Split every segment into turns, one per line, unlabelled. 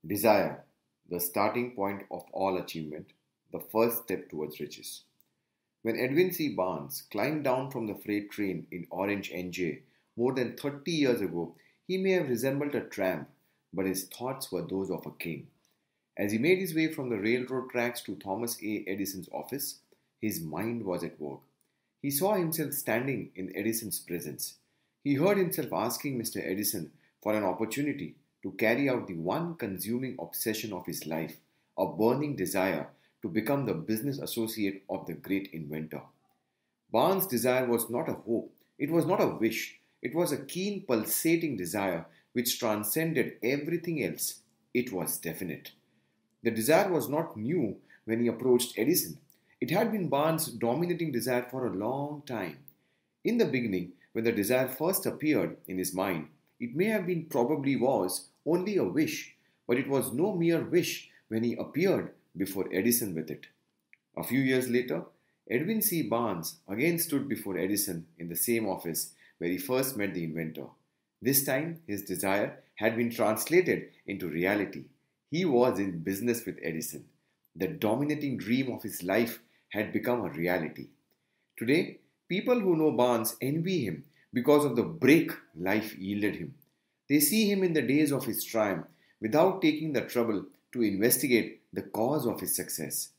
Desire, the starting point of all achievement, the first step towards riches. When Edwin C. Barnes climbed down from the freight train in Orange NJ more than 30 years ago, he may have resembled a tramp, but his thoughts were those of a king. As he made his way from the railroad tracks to Thomas A. Edison's office, his mind was at work. He saw himself standing in Edison's presence. He heard himself asking Mr. Edison for an opportunity to carry out the one consuming obsession of his life, a burning desire to become the business associate of the great inventor. Barnes' desire was not a hope, it was not a wish, it was a keen, pulsating desire which transcended everything else. It was definite. The desire was not new when he approached Edison. It had been Barnes' dominating desire for a long time. In the beginning, when the desire first appeared in his mind, it may have been probably was only a wish, but it was no mere wish when he appeared before Edison with it. A few years later, Edwin C. Barnes again stood before Edison in the same office where he first met the inventor. This time, his desire had been translated into reality. He was in business with Edison. The dominating dream of his life had become a reality. Today, people who know Barnes envy him because of the break life yielded him. They see him in the days of his triumph without taking the trouble to investigate the cause of his success.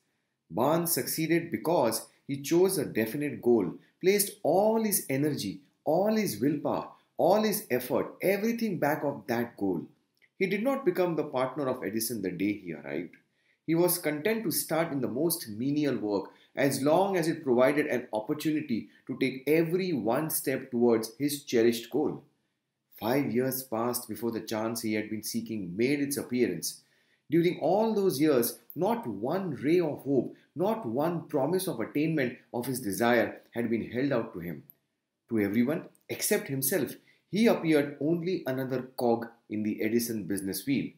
Barnes succeeded because he chose a definite goal, placed all his energy, all his willpower, all his effort, everything back of that goal. He did not become the partner of Edison the day he arrived. He was content to start in the most menial work as long as it provided an opportunity to take every one step towards his cherished goal. 5 years passed before the chance he had been seeking made its appearance. During all those years, not one ray of hope, not one promise of attainment of his desire had been held out to him. To everyone except himself, he appeared only another cog in the Edison business wheel.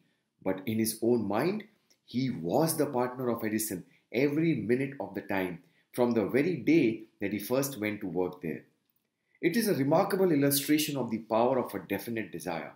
But in his own mind, he was the partner of Edison every minute of the time, from the very day that he first went to work there. It is a remarkable illustration of the power of a definite desire.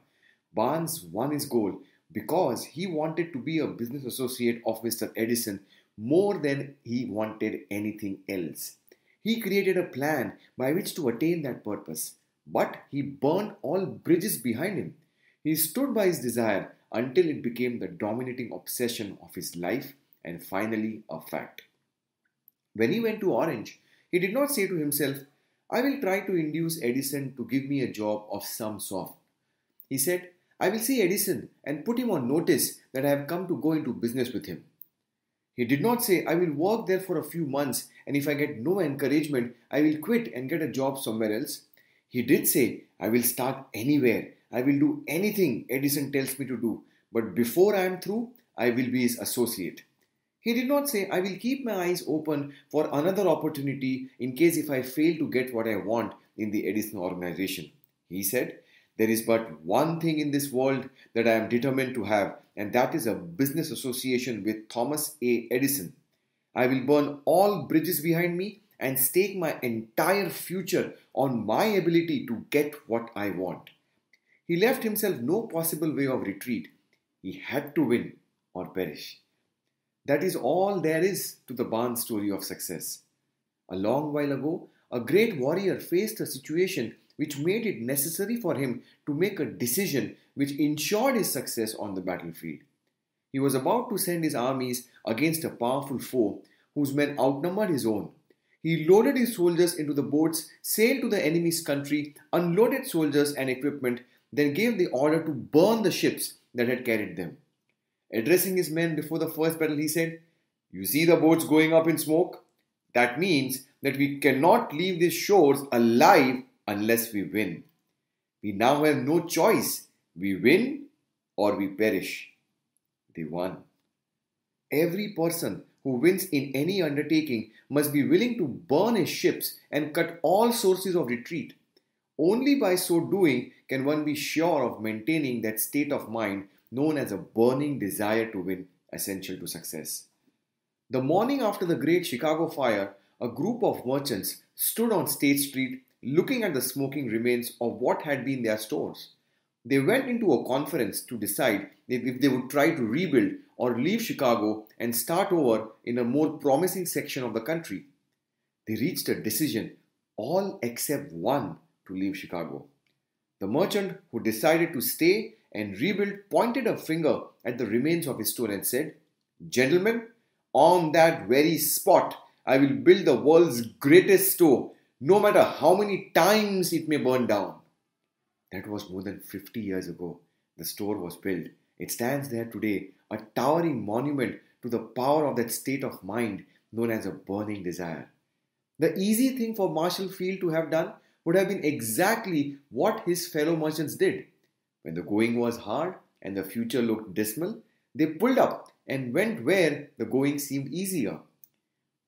Barnes won his goal because he wanted to be a business associate of Mr. Edison more than he wanted anything else. He created a plan by which to attain that purpose, but he burned all bridges behind him. He stood by his desire until it became the dominating obsession of his life and finally a fact. When he went to Orange, he did not say to himself, I will try to induce Edison to give me a job of some sort. He said, I will see Edison and put him on notice that I have come to go into business with him. He did not say, I will work there for a few months and if I get no encouragement, I will quit and get a job somewhere else. He did say, I will start anywhere. I will do anything Edison tells me to do. But before I am through, I will be his associate. He did not say, I will keep my eyes open for another opportunity in case if I fail to get what I want in the Edison organization. He said, there is but one thing in this world that I am determined to have, and that is a business association with Thomas A. Edison. I will burn all bridges behind me and stake my entire future on my ability to get what I want. He left himself no possible way of retreat. He had to win or perish. That is all there is to the Barnes story of success. A long while ago, a great warrior faced a situation which made it necessary for him to make a decision which ensured his success on the battlefield. He was about to send his armies against a powerful foe whose men outnumbered his own. He loaded his soldiers into the boats, sailed to the enemy's country, unloaded soldiers and equipment, then gave the order to burn the ships that had carried them. Addressing his men before the first battle, he said, You see the boats going up in smoke? That means that we cannot leave these shores alive unless we win. We now have no choice. We win or we perish. They won. Every person who wins in any undertaking must be willing to burn his ships and cut all sources of retreat. Only by so doing can one be sure of maintaining that state of mind known as a burning desire to win, essential to success. The morning after the Great Chicago Fire, a group of merchants stood on State Street looking at the smoking remains of what had been their stores. They went into a conference to decide if they would try to rebuild or leave Chicago and start over in a more promising section of the country. They reached a decision, all except one, to leave Chicago. The merchant who decided to stay and rebuild pointed a finger at the remains of his store and said, "Gentlemen, on that very spot, I will build the world's greatest store, no matter how many times it may burn down." That was more than 50 years ago. The store was built. It stands there today, a towering monument to the power of that state of mind known as a burning desire. The easy thing for Marshall Field to have done would have been exactly what his fellow merchants did. When the going was hard and the future looked dismal, they pulled up and went where the going seemed easier.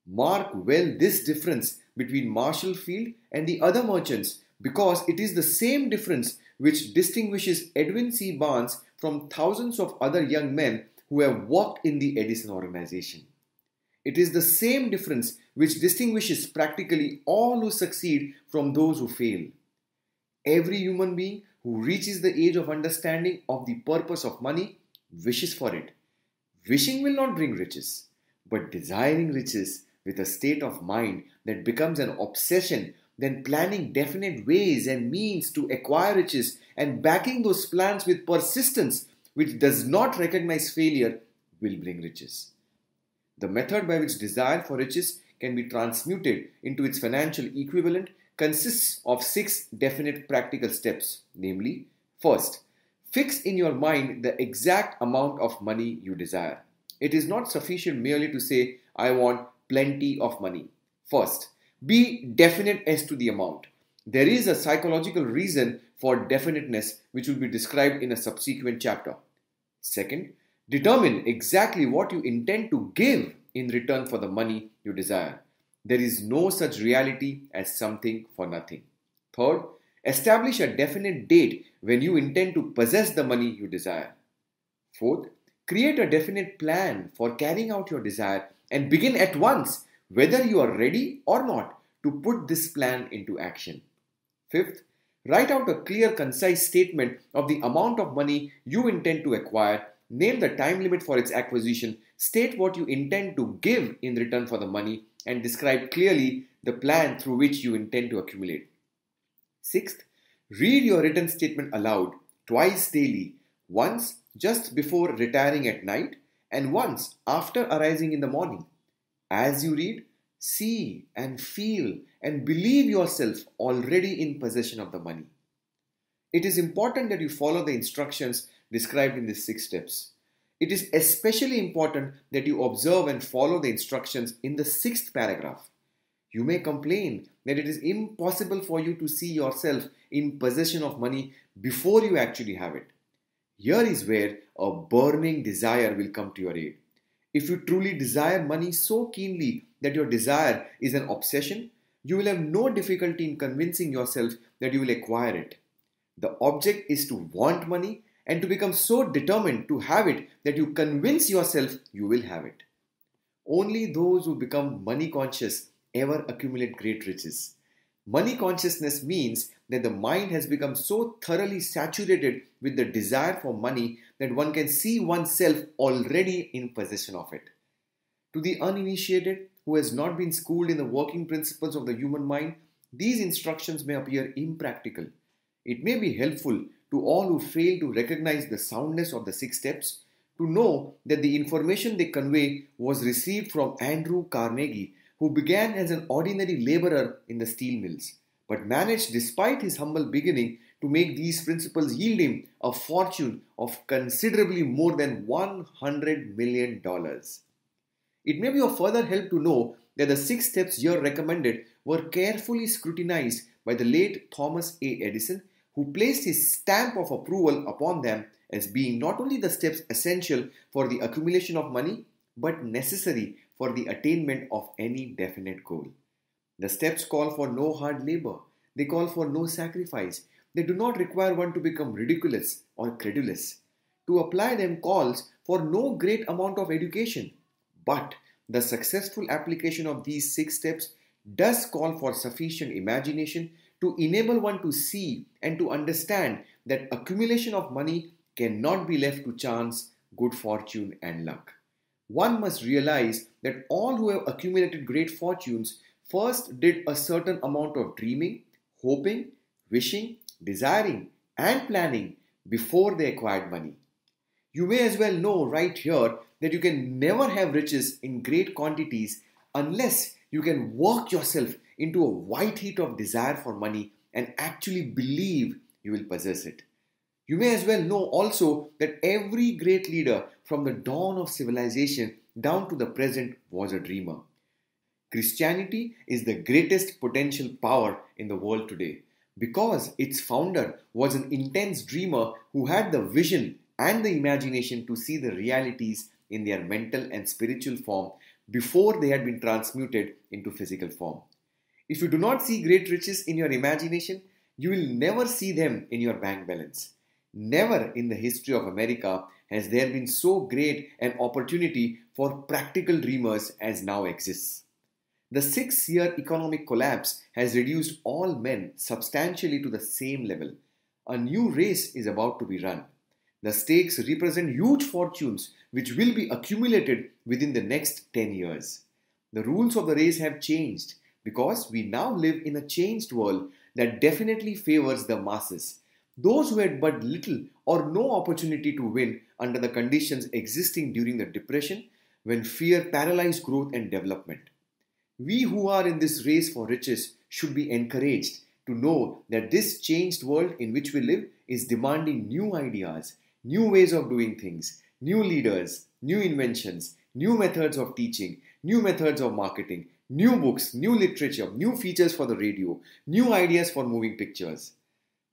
Mark well this difference between Marshall Field and the other merchants, because it is the same difference which distinguishes Edwin C. Barnes from thousands of other young men who have worked in the Edison organization. It is the same difference which distinguishes practically all who succeed from those who fail. Every human being who reaches the age of understanding of the purpose of money wishes for it. Wishing will not bring riches, but desiring riches with a state of mind that becomes an obsession, then planning definite ways and means to acquire riches and backing those plans with persistence which does not recognize failure will bring riches. The method by which desire for riches can be transmuted into its financial equivalent consists of 6 definite practical steps, namely, first, fix in your mind the exact amount of money you desire. It is not sufficient merely to say, "I want plenty of money." First, be definite as to the amount. There is a psychological reason for definiteness which will be described in a subsequent chapter. Second, determine exactly what you intend to give in return for the money you desire. There is no such reality as something for nothing. Third, establish a definite date when you intend to possess the money you desire. Fourth, create a definite plan for carrying out your desire and begin at once, whether you are ready or not, to put this plan into action. Fifth, write out a clear, concise statement of the amount of money you intend to acquire, name the time limit for its acquisition, state what you intend to give in return for the money, and describe clearly the plan through which you intend to accumulate. Sixth, read your written statement aloud twice daily, once just before retiring at night and once after arising in the morning. As you read, see and feel and believe yourself already in possession of the money. It is important that you follow the instructions described in these 6 steps. It is especially important that you observe and follow the instructions in the 6th paragraph. You may complain that it is impossible for you to see yourself in possession of money before you actually have it. Here is where a burning desire will come to your aid. If you truly desire money so keenly that your desire is an obsession, you will have no difficulty in convincing yourself that you will acquire it. The object is to want money and to become so determined to have it that you convince yourself you will have it. Only those who become money conscious ever accumulate great riches. Money consciousness means that the mind has become so thoroughly saturated with the desire for money that one can see oneself already in possession of it. To the uninitiated who has not been schooled in the working principles of the human mind, these instructions may appear impractical. It may be helpful to all who fail to recognize the soundness of the 6 steps to know that the information they convey was received from Andrew Carnegie, who began as an ordinary laborer in the steel mills, but managed, despite his humble beginning, to make these principles yield him a fortune of considerably more than $100 million. It may be of further help to know that the 6 steps here recommended were carefully scrutinized by the late Thomas A. Edison, who placed his stamp of approval upon them as being not only the steps essential for the accumulation of money, but necessary for the attainment of any definite goal. The steps call for no hard labor. They call for no sacrifice. They do not require one to become ridiculous or credulous. To apply them calls for no great amount of education. But the successful application of these 6 steps does call for sufficient imagination to enable one to see and to understand that accumulation of money cannot be left to chance, good fortune, and luck. One must realize that all who have accumulated great fortunes first did a certain amount of dreaming, hoping, wishing, desiring, and planning before they acquired money. You may as well know right here that you can never have riches in great quantities unless you can work yourself into a white heat of desire for money and actually believe you will possess it. You may as well know also that every great leader from the dawn of civilization down to the present was a dreamer. Christianity is the greatest potential power in the world today because its founder was an intense dreamer who had the vision and the imagination to see the realities in their mental and spiritual form before they had been transmuted into physical form. If you do not see great riches in your imagination, you will never see them in your bank balance. Never in the history of America has there been so great an opportunity for practical dreamers as now exists. The 6-year economic collapse has reduced all men substantially to the same level. A new race is about to be run. The stakes represent huge fortunes which will be accumulated within the next 10 years. The rules of the race have changed because we now live in a changed world that definitely favors the masses. Those who had but little or no opportunity to win under the conditions existing during the Depression when fear paralyzed growth and development. We who are in this race for riches should be encouraged to know that this changed world in which we live is demanding new ideas, new ways of doing things, new leaders, new inventions, new methods of teaching, new methods of marketing, new books, new literature, new features for the radio, new ideas for moving pictures.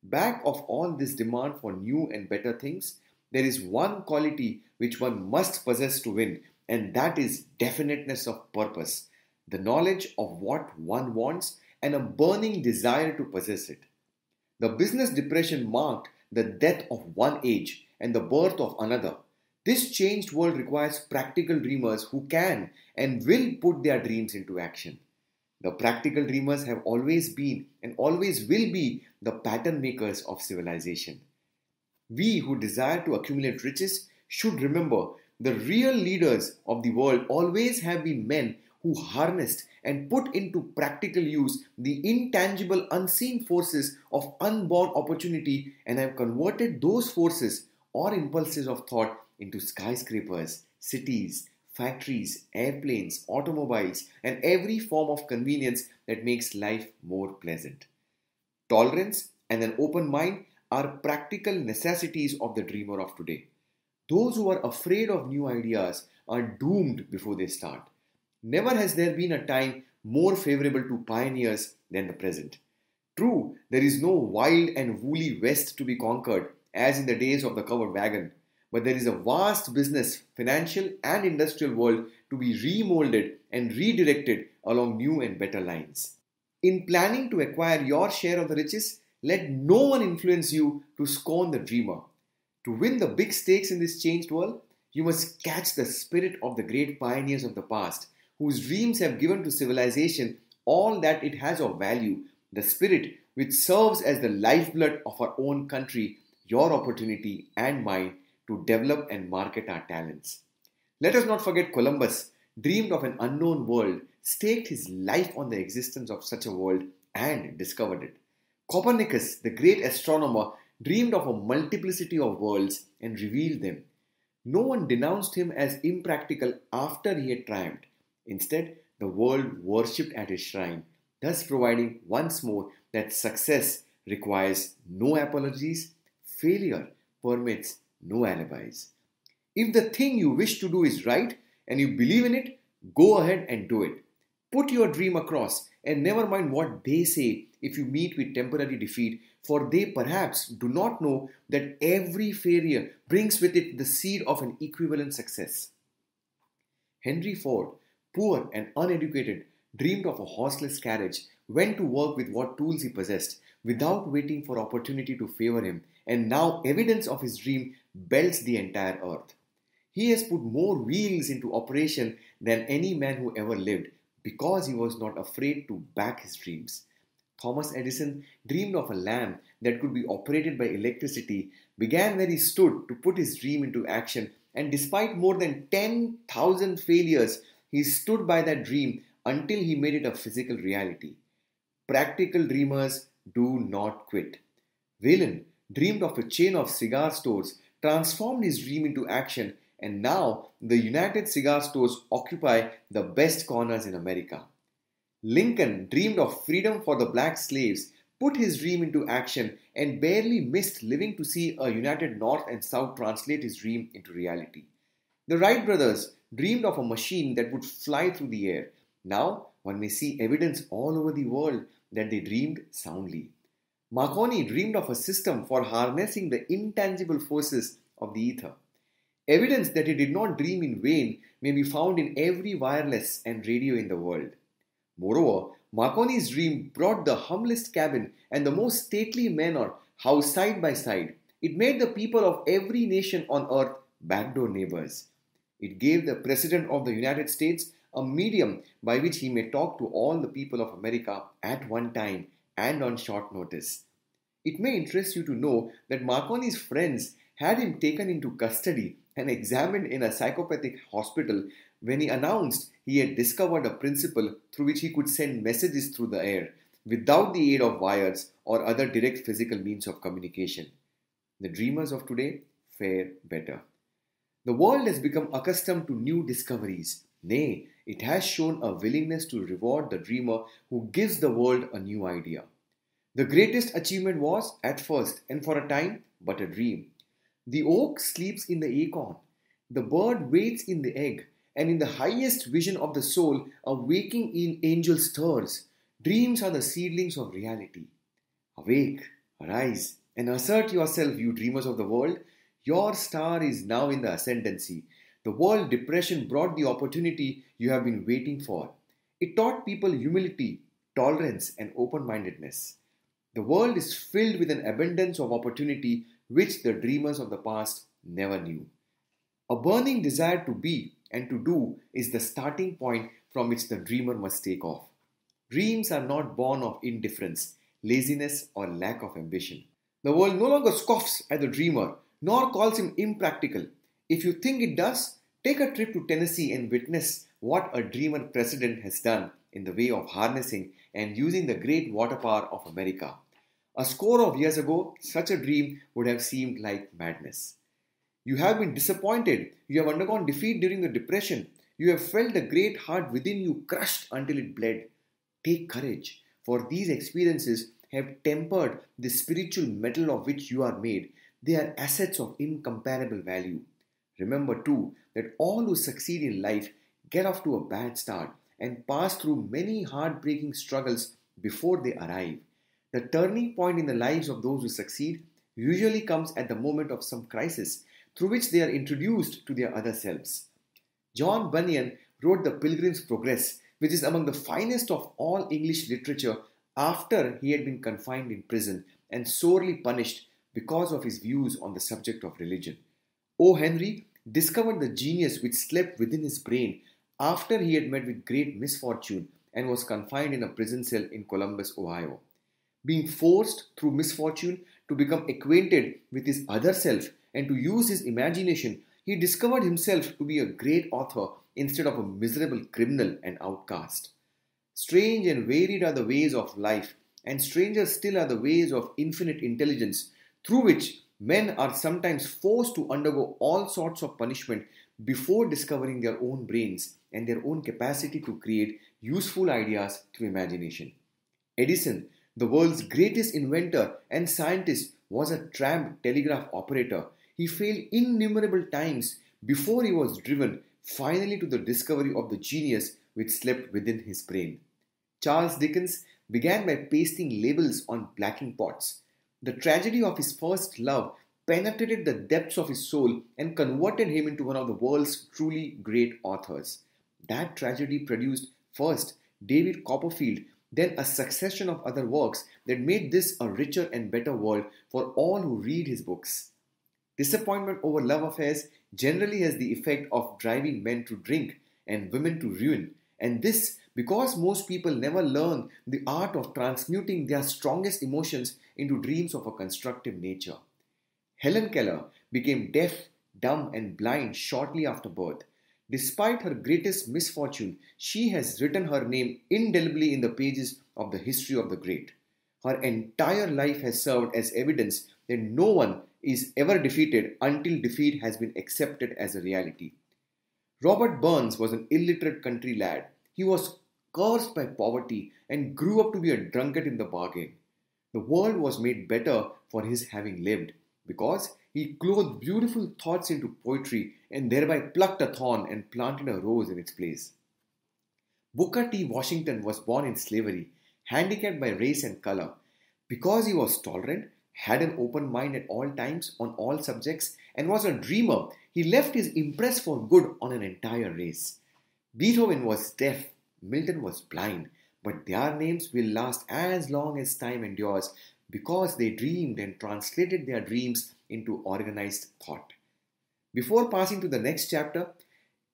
Back of all this demand for new and better things, there is one quality which one must possess to win, and that is definiteness of purpose, the knowledge of what one wants and a burning desire to possess it. The business depression marked the death of one age and the birth of another. This changed world requires practical dreamers who can and will put their dreams into action. The practical dreamers have always been and always will be the pattern makers of civilization. We who desire to accumulate riches should remember the real leaders of the world always have been men who harnessed and put into practical use the intangible unseen forces of unborn opportunity and have converted those forces or impulses of thought into skyscrapers, cities, factories, airplanes, automobiles, and every form of convenience that makes life more pleasant. Tolerance and an open mind are practical necessities of the dreamer of today. Those who are afraid of new ideas are doomed before they start. Never has there been a time more favorable to pioneers than the present. True, there is no wild and woolly west to be conquered as in the days of the covered wagon, but there is a vast business, financial and industrial world to be remolded and redirected along new and better lines. In planning to acquire your share of the riches, let no one influence you to scorn the dreamer. To win the big stakes in this changed world, you must catch the spirit of the great pioneers of the past, whose dreams have given to civilization all that it has of value, the spirit which serves as the lifeblood of our own country, your opportunity and mine to develop and market our talents. Let us not forget Columbus dreamed of an unknown world, staked his life on the existence of such a world and discovered it. Copernicus, the great astronomer, dreamed of a multiplicity of worlds and revealed them. No one denounced him as impractical after he had triumphed. Instead, the world worshipped at his shrine, thus providing once more that success requires no apologies, failure permits no alibis. If the thing you wish to do is right and you believe in it, go ahead and do it. Put your dream across and never mind what they say if you meet with temporary defeat, for they perhaps do not know that every failure brings with it the seed of an equivalent success. Henry Ford, poor and uneducated, dreamed of a horseless carriage, went to work with what tools he possessed, without waiting for opportunity to favor him, and now evidence of his dream belts the entire earth. He has put more wheels into operation than any man who ever lived, because he was not afraid to back his dreams. Thomas Edison dreamed of a lamp that could be operated by electricity, began where he stood to put his dream into action, and despite more than 10,000 failures, he stood by that dream until he made it a physical reality. Practical dreamers do not quit. Whelan dreamed of a chain of cigar stores, transformed his dream into action, and now the United Cigar Stores occupy the best corners in America. Lincoln dreamed of freedom for the black slaves, put his dream into action, and barely missed living to see a united North and South translate his dream into reality. The Wright brothers dreamed of a machine that would fly through the air. Now one may see evidence all over the world that they dreamed soundly. Marconi dreamed of a system for harnessing the intangible forces of the ether. Evidence that he did not dream in vain may be found in every wireless and radio in the world. Moreover, Marconi's dream brought the humblest cabin and the most stately manor housed side by side. It made the people of every nation on earth backdoor neighbors. It gave the President of the United States a medium by which he may talk to all the people of America at one time and on short notice. It may interest you to know that Marconi's friends had him taken into custody and examined in a psychopathic hospital when he announced he had discovered a principle through which he could send messages through the air without the aid of wires or other direct physical means of communication. The dreamers of today fare better. The world has become accustomed to new discoveries. Nay, it has shown a willingness to reward the dreamer who gives the world a new idea. The greatest achievement was, at first and for a time, but a dream. The oak sleeps in the acorn, the bird waits in the egg, and in the highest vision of the soul, a waking angel stirs. Dreams are the seedlings of reality. Awake, arise, and assert yourself, you dreamers of the world. Your star is now in the ascendancy. The world depression brought the opportunity you have been waiting for. It taught people humility, tolerance, and open-mindedness. The world is filled with an abundance of opportunity which the dreamers of the past never knew. A burning desire to be and to do is the starting point from which the dreamer must take off. Dreams are not born of indifference, laziness, or lack of ambition. The world no longer scoffs at the dreamer, nor calls him impractical. If you think it does, take a trip to Tennessee and witness what a dreamer president has done in the way of harnessing and using the great water power of America. A score of years ago, such a dream would have seemed like madness. You have been disappointed. You have undergone defeat during the depression. You have felt the great heart within you crushed until it bled. Take courage, for these experiences have tempered the spiritual metal of which you are made. They are assets of incomparable value. Remember too that all who succeed in life get off to a bad start and pass through many heartbreaking struggles before they arrive. The turning point in the lives of those who succeed usually comes at the moment of some crisis through which they are introduced to their other selves. John Bunyan wrote The Pilgrim's Progress, which is among the finest of all English literature, after he had been confined in prison and sorely punished because of his views on the subject of religion. O. Henry discovered the genius which slept within his brain after he had met with great misfortune and was confined in a prison cell in Columbus, Ohio. Being forced through misfortune to become acquainted with his other self and to use his imagination, he discovered himself to be a great author instead of a miserable criminal and outcast. Strange and varied are the ways of life, and stranger still are the ways of infinite intelligence, through which men are sometimes forced to undergo all sorts of punishment before discovering their own brains and their own capacity to create useful ideas through imagination. Edison, the world's greatest inventor and scientist, was a tramp telegraph operator. He failed innumerable times before he was driven finally to the discovery of the genius which slept within his brain. Charles Dickens began by pasting labels on blacking pots. The tragedy of his first love penetrated the depths of his soul and converted him into one of the world's truly great authors. That tragedy produced first David Copperfield, then a succession of other works that made this a richer and better world for all who read his books. Disappointment over love affairs generally has the effect of driving men to drink and women to ruin, and this Because most people never learn the art of transmuting their strongest emotions into dreams of a constructive nature. Helen Keller became deaf, dumb, and blind shortly after birth. Despite her greatest misfortune, she has written her name indelibly in the pages of the history of the great. Her entire life has served as evidence that no one is ever defeated until defeat has been accepted as a reality. Robert Burns was an illiterate country lad. He was cursed by poverty and grew up to be a drunkard in the bargain. The world was made better for his having lived, because he clothed beautiful thoughts into poetry and thereby plucked a thorn and planted a rose in its place. Booker T. Washington was born in slavery, handicapped by race and color. Because he was tolerant, had an open mind at all times on all subjects, and was a dreamer, he left his impress for good on an entire race. Beethoven was deaf, Milton was blind, but their names will last as long as time endures because they dreamed and translated their dreams into organized thought. Before passing to the next chapter,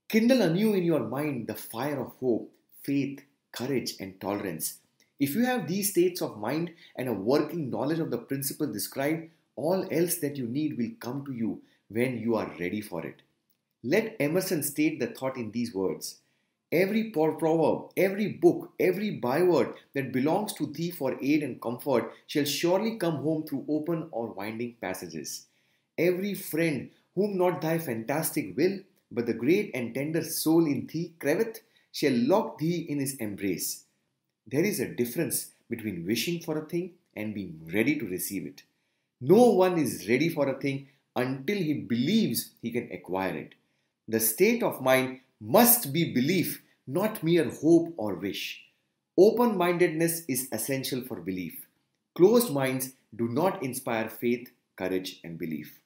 kindle anew in your mind the fire of hope, faith, courage, and tolerance. If you have these states of mind and a working knowledge of the principle described, all else that you need will come to you when you are ready for it. Let Emerson state the thought in these words: every proverb, every book, every byword that belongs to thee for aid and comfort shall surely come home through open or winding passages. Every friend whom not thy fantastic will, but the great and tender soul in thee craveth, shall lock thee in his embrace. There is a difference between wishing for a thing and being ready to receive it. No one is ready for a thing until he believes he can acquire it. The state of mind must be belief, not mere hope or wish. Open-mindedness is essential for belief. Closed minds do not inspire faith, courage, and belief.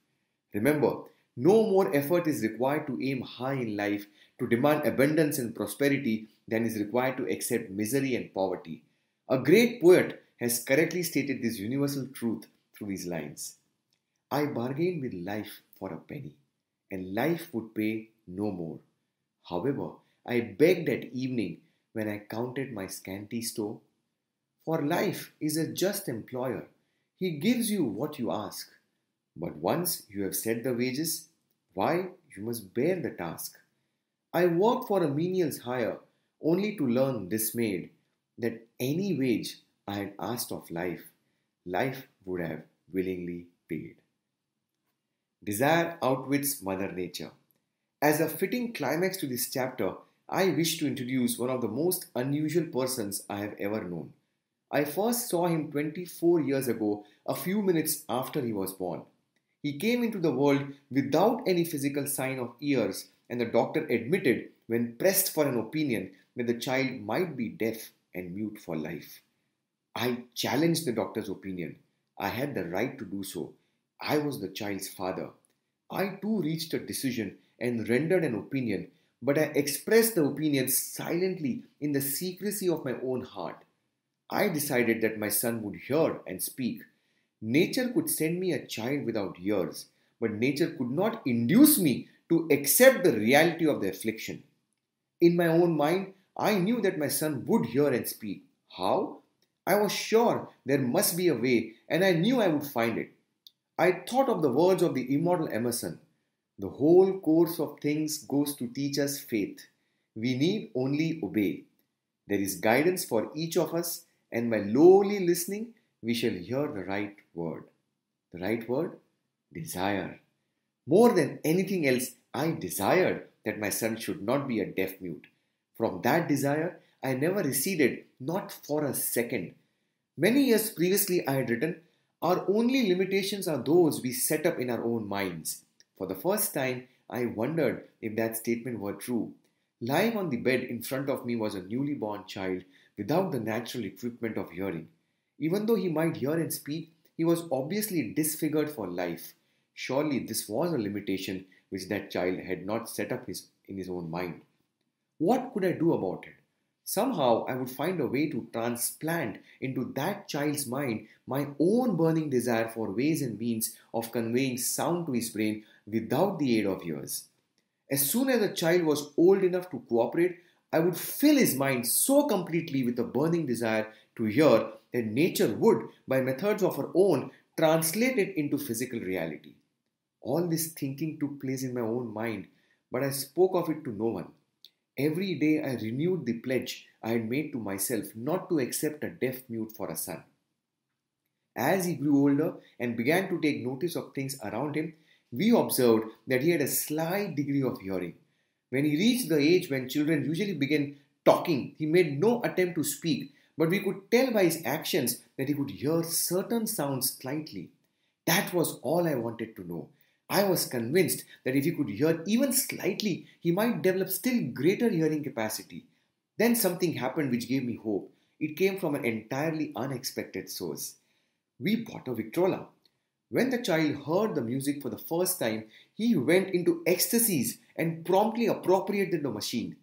Remember, no more effort is required to aim high in life, to demand abundance and prosperity than is required to accept misery and poverty. A great poet has correctly stated this universal truth through these lines: I bargained with life for a penny, and life would pay no more. However, I begged at evening when I counted my scanty store. For life is a just employer. He gives you what you ask. But once you have set the wages, why, you must bear the task. I worked for a menial's hire, only to learn dismayed that any wage I had asked of life, life would have willingly paid. Desire outwits Mother Nature. As a fitting climax to this chapter, I wish to introduce one of the most unusual persons I have ever known. I first saw him 24 years ago, a few minutes after he was born. He came into the world without any physical sign of ears, and the doctor admitted, when pressed for an opinion, that the child might be deaf and mute for life. I challenged the doctor's opinion. I had the right to do so. I was the child's father. I too reached a decision and rendered an opinion, but I expressed the opinion silently in the secrecy of my own heart. I decided that my son would hear and speak. Nature could send me a child without ears, but nature could not induce me to accept the reality of the affliction. In my own mind, I knew that my son would hear and speak. How? I was sure there must be a way, and I knew I would find it. I thought of the words of the immortal Emerson: the whole course of things goes to teach us faith. We need only obey. There is guidance for each of us, and by lowly listening, we shall hear the right word. The right word? Desire. More than anything else, I desired that my son should not be a deaf mute. From that desire, I never receded, not for a second. Many years previously, I had written, our only limitations are those we set up in our own minds. For the first time, I wondered if that statement were true. Lying on the bed in front of me was a newly born child without the natural equipment of hearing. Even though he might hear and speak, he was obviously disfigured for life. Surely this was a limitation which that child had not set up in his own mind. What could I do about it? Somehow I would find a way to transplant into that child's mind my own burning desire for ways and means of conveying sound to his brain without the aid of ears. As soon as the child was old enough to cooperate, I would fill his mind so completely with a burning desire to hear that nature would, by methods of her own, translate it into physical reality. All this thinking took place in my own mind, but I spoke of it to no one. Every day I renewed the pledge I had made to myself not to accept a deaf mute for a son. As he grew older and began to take notice of things around him, we observed that he had a slight degree of hearing. When he reached the age when children usually begin talking, he made no attempt to speak, but we could tell by his actions that he could hear certain sounds slightly. That was all I wanted to know. I was convinced that if he could hear even slightly, he might develop still greater hearing capacity. Then something happened which gave me hope. It came from an entirely unexpected source. We bought a Victrola. When the child heard the music for the first time, he went into ecstasies and promptly appropriated the machine.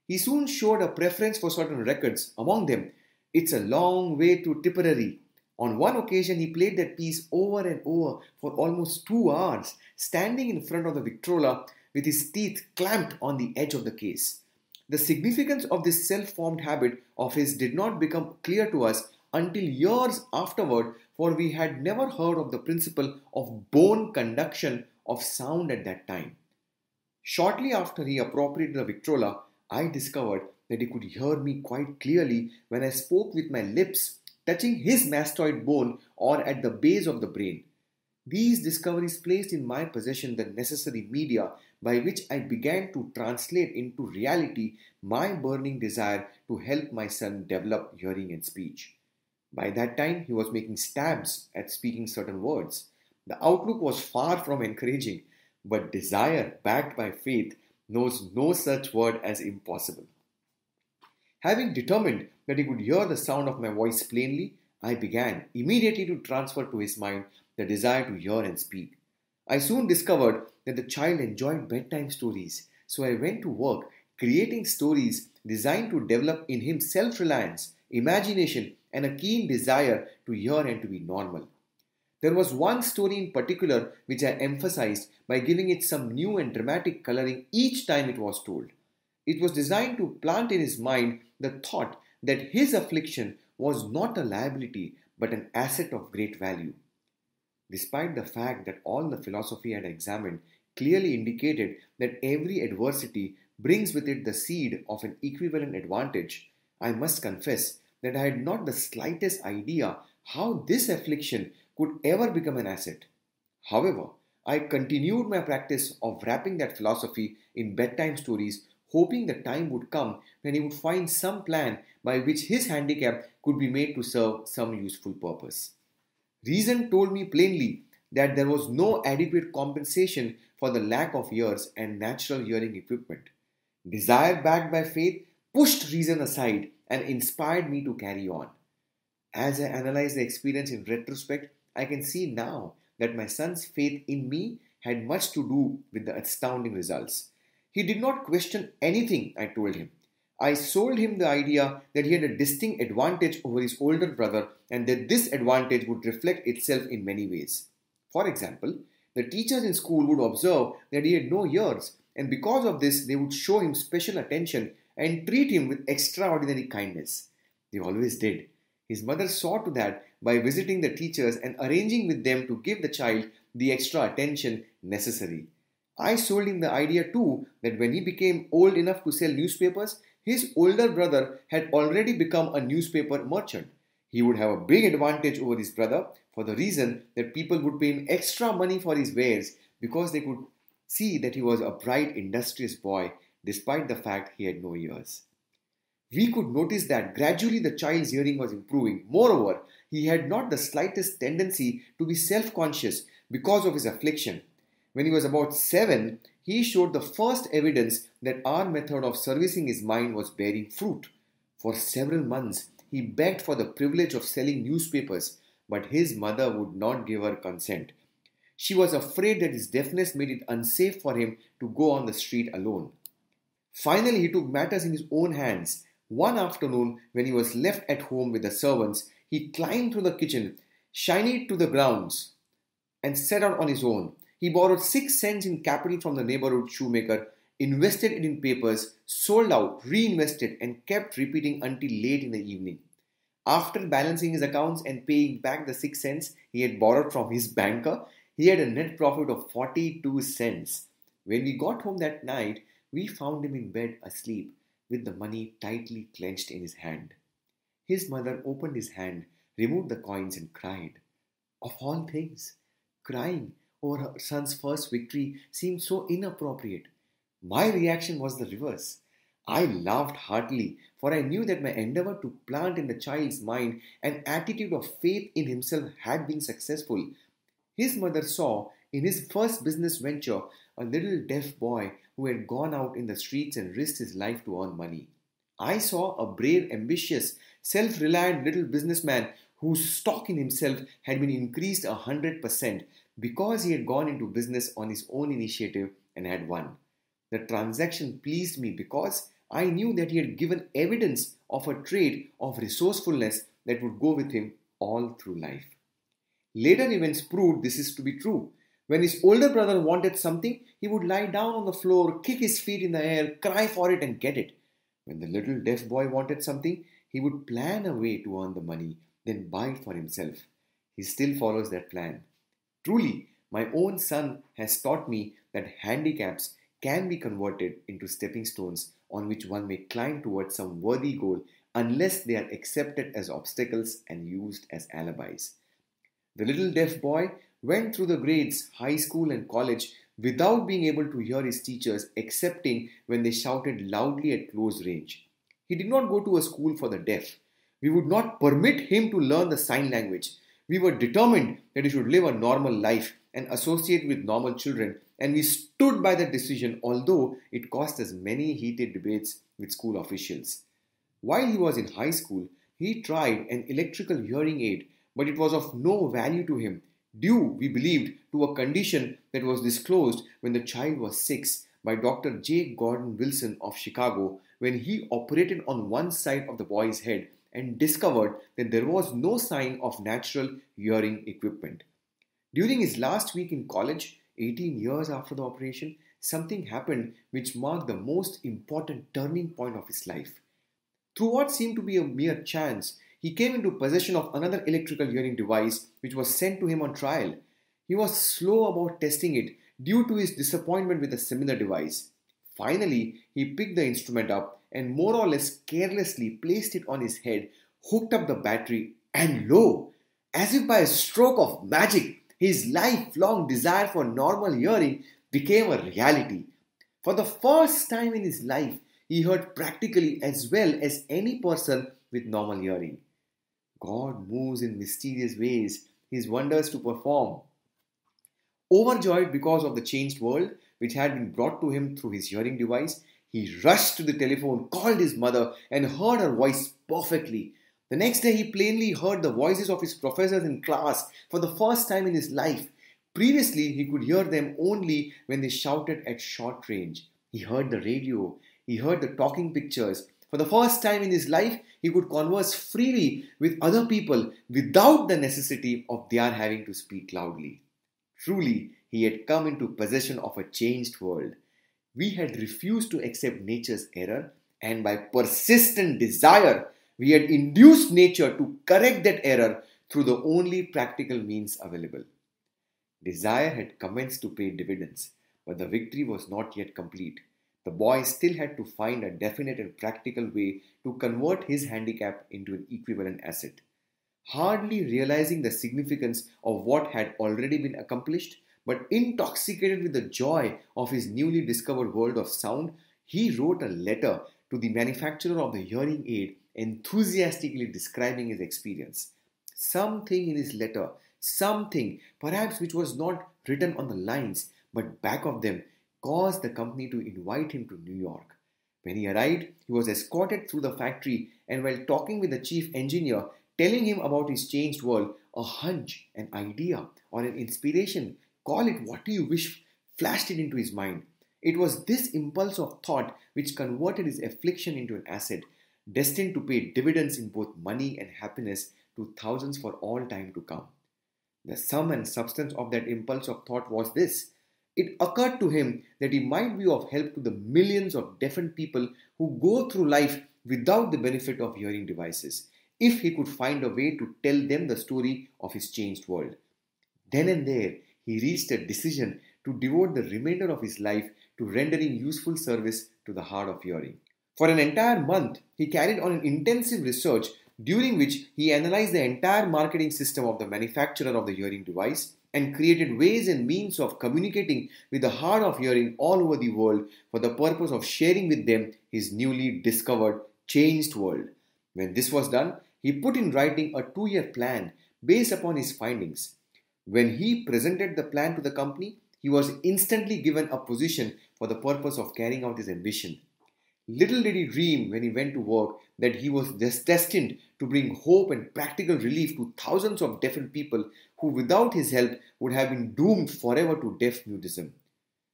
He soon showed a preference for certain records, among them, It's a Long Way to Tipperary. On one occasion, he played that piece over and over for almost 2 hours, standing in front of the Victrola with his teeth clamped on the edge of the case. The significance of this self-formed habit of his did not become clear to us until years afterward, for we had never heard of the principle of bone conduction of sound at that time. Shortly after he appropriated the Victrola, I discovered that he could hear me quite clearly when I spoke with my lips touching his mastoid bone or at the base of the brain. These discoveries placed in my possession the necessary media by which I began to translate into reality my burning desire to help my son develop hearing and speech. By that time, he was making stabs at speaking certain words. The outlook was far from encouraging, but desire backed by faith knows no such word as impossible. Having determined that he could hear the sound of my voice plainly, I began immediately to transfer to his mind the desire to hear and speak. I soon discovered that the child enjoyed bedtime stories, so I went to work creating stories designed to develop in him self-reliance, imagination, and a keen desire to hear and to be normal. There was one story in particular which I emphasized by giving it some new and dramatic coloring each time it was told. It was designed to plant in his mind the thought that his affliction was not a liability but an asset of great value. Despite the fact that all the philosophy I had examined clearly indicated that every adversity brings with it the seed of an equivalent advantage, I must confess that I had not the slightest idea how this affliction could ever become an asset. However, I continued my practice of wrapping that philosophy in bedtime stories, hoping the time would come when he would find some plan by which his handicap could be made to serve some useful purpose. Reason told me plainly that there was no adequate compensation for the lack of ears and natural hearing equipment. Desire backed by faith pushed reason aside and inspired me to carry on. As I analyze the experience in retrospect, I can see now that my son's faith in me had much to do with the astounding results. He did not question anything I told him. I sold him the idea that he had a distinct advantage over his older brother and that this advantage would reflect itself in many ways. For example, the teachers in school would observe that he had no ears, and because of this they would show him special attention and treat him with extraordinary kindness. They always did. His mother saw to that by visiting the teachers and arranging with them to give the child the extra attention necessary. I sold him the idea too that when he became old enough to sell newspapers, his older brother had already become a newspaper merchant. He would have a big advantage over his brother for the reason that people would pay him extra money for his wares because they could see that he was a bright, industrious boy despite the fact he had no ears. We could notice that gradually the child's hearing was improving. Moreover, he had not the slightest tendency to be self-conscious because of his affliction. When he was about 7, he showed the first evidence that our method of servicing his mind was bearing fruit. For several months, he begged for the privilege of selling newspapers, but his mother would not give her consent. She was afraid that his deafness made it unsafe for him to go on the street alone. Finally, he took matters in his own hands. One afternoon, when he was left at home with the servants, he climbed through the kitchen, shinnied to the grounds, and set out on his own. He borrowed 6 cents in capital from the neighborhood shoemaker, invested it in papers, sold out, reinvested, and kept repeating until late in the evening. After balancing his accounts and paying back the 6 cents he had borrowed from his banker, he had a net profit of 42 cents. When we got home that night, we found him in bed asleep with the money tightly clenched in his hand. His mother opened his hand, removed the coins, and cried. Of all things, crying over her son's first victory seemed so inappropriate. My reaction was the reverse. I laughed heartily, for I knew that my endeavor to plant in the child's mind an attitude of faith in himself had been successful. His mother saw in his first business venture a little deaf boy who had gone out in the streets and risked his life to earn money. I saw a brave, ambitious, self-reliant little businessman whose stock in himself had been increased 100% because he had gone into business on his own initiative and had won. The transaction pleased me because I knew that he had given evidence of a trait of resourcefulness that would go with him all through life. Later events proved this is to be true. When his older brother wanted something, he would lie down on the floor, kick his feet in the air, cry for it, and get it. When the little deaf boy wanted something, he would plan a way to earn the money, then buy it for himself. He still follows that plan. Truly, my own son has taught me that handicaps can be converted into stepping stones on which one may climb towards some worthy goal unless they are accepted as obstacles and used as alibis. The little deaf boy went through the grades, high school and college without being able to hear his teachers excepting when they shouted loudly at close range. He did not go to a school for the deaf. We would not permit him to learn the sign language. We were determined that he should live a normal life and associate with normal children, and we stood by that decision although it cost us many heated debates with school officials. While he was in high school, he tried an electrical hearing aid, but it was of no value to him, due, we believed, to a condition that was disclosed when the child was 6 by Dr. J. Gordon Wilson of Chicago when he operated on one side of the boy's head and discovered that there was no sign of natural hearing equipment. During his last week in college, 18 years after the operation, something happened which marked the most important turning point of his life. Through what seemed to be a mere chance, he came into possession of another electrical hearing device which was sent to him on trial. He was slow about testing it due to his disappointment with a similar device. Finally, he picked the instrument up and more or less carelessly placed it on his head, hooked up the battery, and lo, as if by a stroke of magic, his lifelong desire for normal hearing became a reality. For the first time in his life, he heard practically as well as any person with normal hearing. God moves in mysterious ways, his wonders to perform. Overjoyed because of the changed world which had been brought to him through his hearing device, he rushed to the telephone, called his mother, and heard her voice perfectly. The next day, he plainly heard the voices of his professors in class for the first time in his life. Previously, he could hear them only when they shouted at short range. He heard the radio. He heard the talking pictures. For the first time in his life, he could converse freely with other people without the necessity of their having to speak loudly. Truly, he had come into possession of a changed world. We had refused to accept nature's error, and by persistent desire, we had induced nature to correct that error through the only practical means available. Desire had commenced to pay dividends, but the victory was not yet complete. The boy still had to find a definite and practical way to convert his handicap into an equivalent asset. Hardly realizing the significance of what had already been accomplished, but intoxicated with the joy of his newly discovered world of sound, he wrote a letter to the manufacturer of the hearing aid enthusiastically describing his experience. Something in his letter, something perhaps which was not written on the lines but back of them, caused the company to invite him to New York. When he arrived, he was escorted through the factory, and while talking with the chief engineer, telling him about his changed world, a hunch, an idea, or an inspiration, call it what you wish, flashed it into his mind. It was this impulse of thought which converted his affliction into an asset, destined to pay dividends in both money and happiness to thousands for all time to come. The sum and substance of that impulse of thought was this: It occurred to him that he might be of help to the millions of deafened people who go through life without the benefit of hearing devices, if he could find a way to tell them the story of his changed world. Then and there, he reached a decision to devote the remainder of his life to rendering useful service to the hard of hearing. For an entire month, he carried on an intensive research during which he analyzed the entire marketing system of the manufacturer of the hearing device and created ways and means of communicating with the hard of hearing all over the world for the purpose of sharing with them his newly discovered, changed world. When this was done, he put in writing a 2-year plan based upon his findings. When he presented the plan to the company, he was instantly given a position for the purpose of carrying out his ambition. Little did he dream when he went to work that he was destined to bring hope and practical relief to thousands of deafened people who without his help would have been doomed forever to deaf mutism.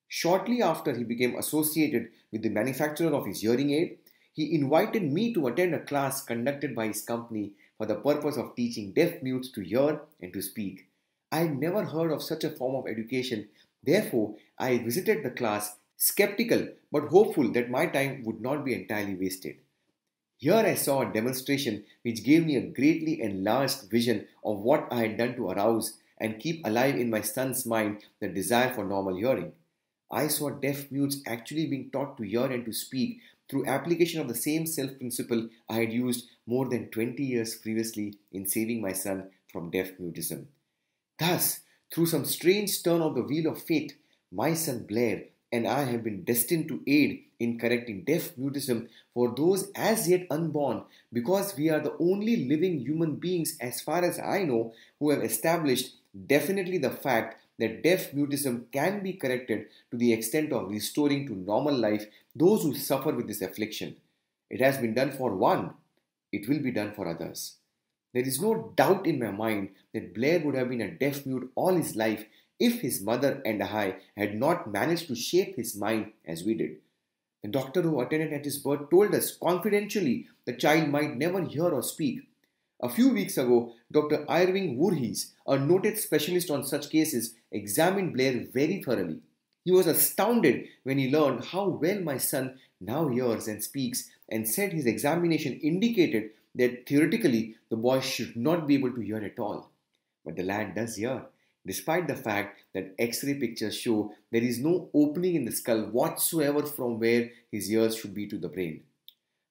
Shortly after he became associated with the manufacturer of his hearing aid, he invited me to attend a class conducted by his company for the purpose of teaching deaf mutes to hear and to speak. I had never heard of such a form of education. Therefore, I visited the class skeptical but hopeful that my time would not be entirely wasted. Here I saw a demonstration which gave me a greatly enlarged vision of what I had done to arouse and keep alive in my son's mind the desire for normal hearing. I saw deaf mutes actually being taught to hear and to speak through application of the same self-principle I had used more than 20 years previously in saving my son from deaf mutism. Thus, through some strange turn of the wheel of fate, my son Blair and I have been destined to aid in correcting deaf mutism for those as yet unborn, because we are the only living human beings, as far as I know, who have established definitely the fact that deaf mutism can be corrected to the extent of restoring to normal life those who suffer with this affliction. It has been done for one, it will be done for others. There is no doubt in my mind that Blair would have been a deaf mute all his life if his mother and I had not managed to shape his mind as we did. The doctor who attended at his birth told us confidentially the child might never hear or speak. A few weeks ago, Dr. Irving Voorhees, a noted specialist on such cases, examined Blair very thoroughly. He was astounded when he learned how well my son now hears and speaks, and said his examination indicated that theoretically the boy should not be able to hear at all. But the lad does hear, despite the fact that X-ray pictures show there is no opening in the skull whatsoever from where his ears should be to the brain.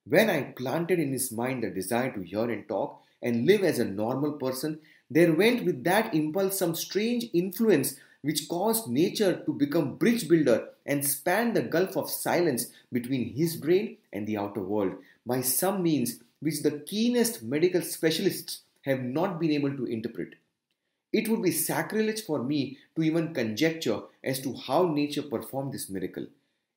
When I planted in his mind the desire to hear and talk and live as a normal person, there went with that impulse some strange influence which caused nature to become bridge builder and span the gulf of silence between his brain and the outer world by some means which the keenest medical specialists have not been able to interpret. It would be sacrilege for me to even conjecture as to how nature performed this miracle.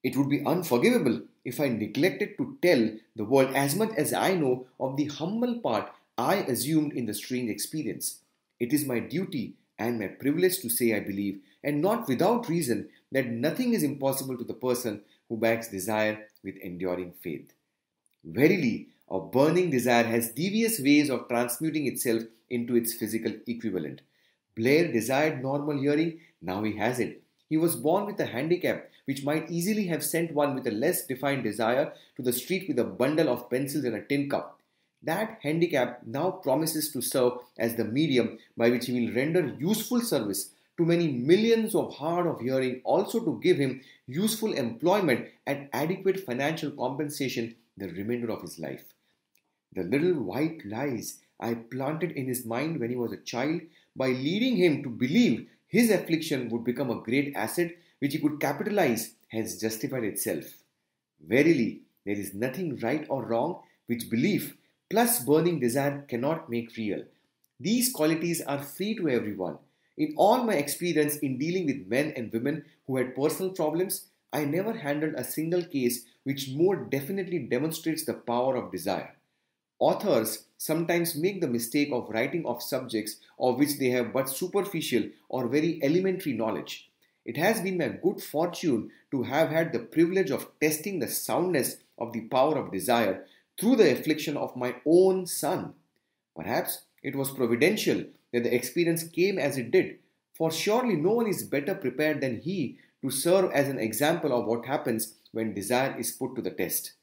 It would be unforgivable if I neglected to tell the world as much as I know of the humble part I assumed in the strange experience. It is my duty and my privilege to say I believe, and not without reason, that nothing is impossible to the person who backs desire with enduring faith. Verily, a burning desire has devious ways of transmuting itself into its physical equivalent. Blair desired normal hearing, now he has it. He was born with a handicap which might easily have sent one with a less defined desire to the street with a bundle of pencils and a tin cup. That handicap now promises to serve as the medium by which he will render useful service to many millions of hard of hearing, also to give him useful employment at adequate financial compensation the remainder of his life. The little white lies I planted in his mind when he was a child, by leading him to believe his affliction would become a great asset which he could capitalize, has justified itself. Verily, there is nothing right or wrong which belief plus burning desire cannot make real. These qualities are free to everyone. In all my experience in dealing with men and women who had personal problems, I never handled a single case which more definitely demonstrates the power of desire. Authors sometimes make the mistake of writing of subjects of which they have but superficial or very elementary knowledge. It has been my good fortune to have had the privilege of testing the soundness of the power of desire through the affliction of my own son. Perhaps it was providential that the experience came as it did, for surely no one is better prepared than he to serve as an example of what happens when desire is put to the test.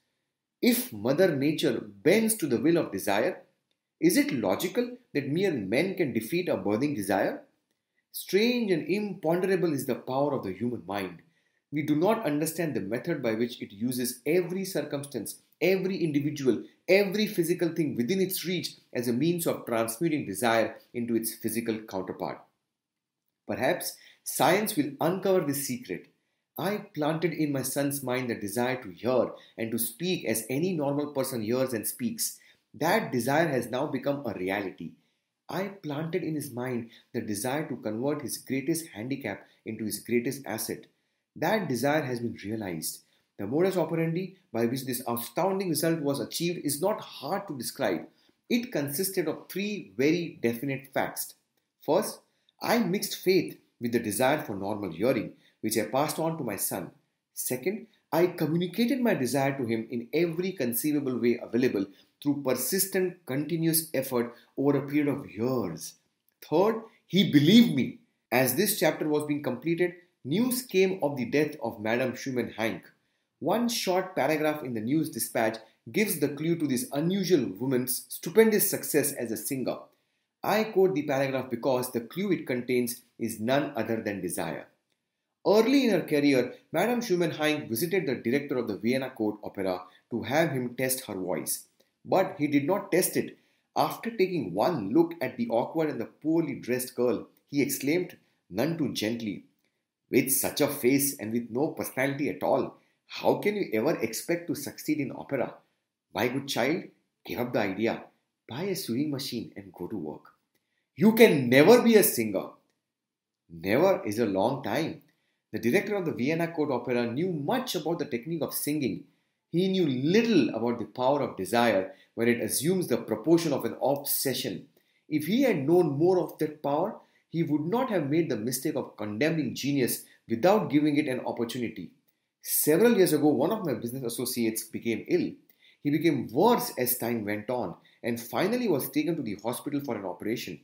If Mother Nature bends to the will of desire, is it logical that mere men can defeat a burning desire? Strange and imponderable is the power of the human mind. We do not understand the method by which it uses every circumstance, every individual, every physical thing within its reach as a means of transmuting desire into its physical counterpart. Perhaps science will uncover this secret. I planted in my son's mind the desire to hear and to speak as any normal person hears and speaks. That desire has now become a reality. I planted in his mind the desire to convert his greatest handicap into his greatest asset. That desire has been realized. The modus operandi by which this astounding result was achieved is not hard to describe. It consisted of three very definite facts. First, I mixed faith with the desire for normal hearing, which I passed on to my son. Second, I communicated my desire to him in every conceivable way available through persistent, continuous effort over a period of years. Third, he believed me. As this chapter was being completed, news came of the death of Madame Schumann Hank. One short paragraph in the news dispatch gives the clue to this unusual woman's stupendous success as a singer. I quote the paragraph because the clue it contains is none other than desire. Early in her career, Madame Schumann Hank visited the director of the Vienna Court Opera to have him test her voice. But he did not test it. After taking one look at the awkward and the poorly dressed girl, he exclaimed, none too gently, "With such a face and with no personality at all, how can you ever expect to succeed in opera? My good child, give up the idea. Buy a sewing machine and go to work. You can never be a singer." Never is a long time. The director of the Vienna Court Opera knew much about the technique of singing. He knew little about the power of desire when it assumes the proportion of an obsession. If he had known more of that power, he would not have made the mistake of condemning genius without giving it an opportunity. Several years ago, one of my business associates became ill. He became worse as time went on and finally was taken to the hospital for an operation.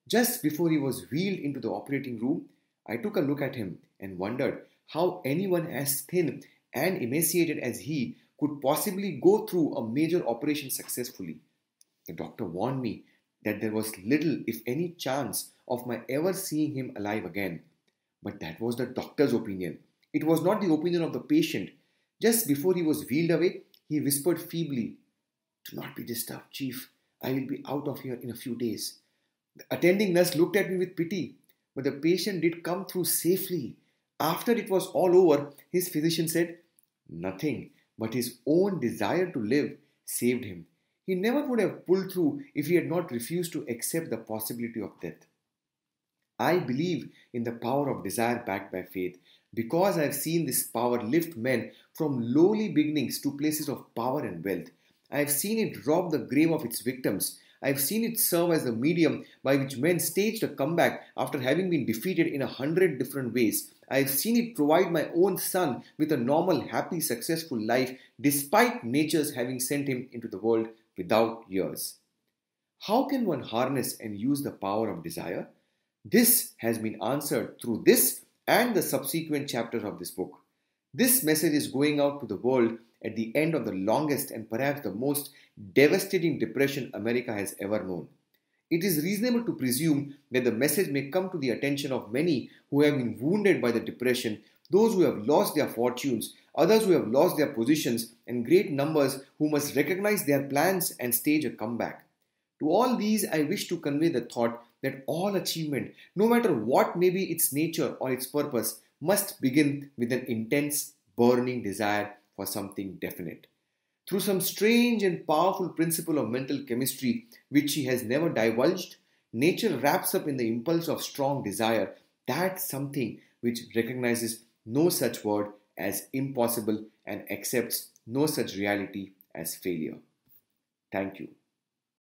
Just before he was wheeled into the operating room, I took a look at him and wondered how anyone as thin and emaciated as he could possibly go through a major operation successfully. The doctor warned me that there was little, if any, chance of my ever seeing him alive again. But that was the doctor's opinion. It was not the opinion of the patient. Just before he was wheeled away, he whispered feebly, "Do not be disturbed, Chief. I will be out of here in a few days." The attending nurse looked at me with pity, but the patient did come through safely. After it was all over, his physician said, nothing but his own desire to live saved him. He never would have pulled through if he had not refused to accept the possibility of death. I believe in the power of desire backed by faith because I have seen this power lift men from lowly beginnings to places of power and wealth. I have seen it rob the grave of its victims. I have seen it serve as the medium by which men staged a comeback after having been defeated in 100 different ways. I have seen it provide my own son with a normal, happy, successful life despite nature's having sent him into the world without ears. How can one harness and use the power of desire? This has been answered through this and the subsequent chapters of this book. This message is going out to the world at the end of the longest and perhaps the most devastating depression America has ever known. It is reasonable to presume that the message may come to the attention of many who have been wounded by the depression, those who have lost their fortunes, others who have lost their positions, and great numbers who must recognize their plans and stage a comeback. To all these, I wish to convey the thought that all achievement, no matter what may be its nature or its purpose, must begin with an intense, burning desire for something definite. Through some strange and powerful principle of mental chemistry which he has never divulged, nature wraps up in the impulse of strong desire that something which recognizes no such word as impossible and accepts no such reality as failure. Thank you.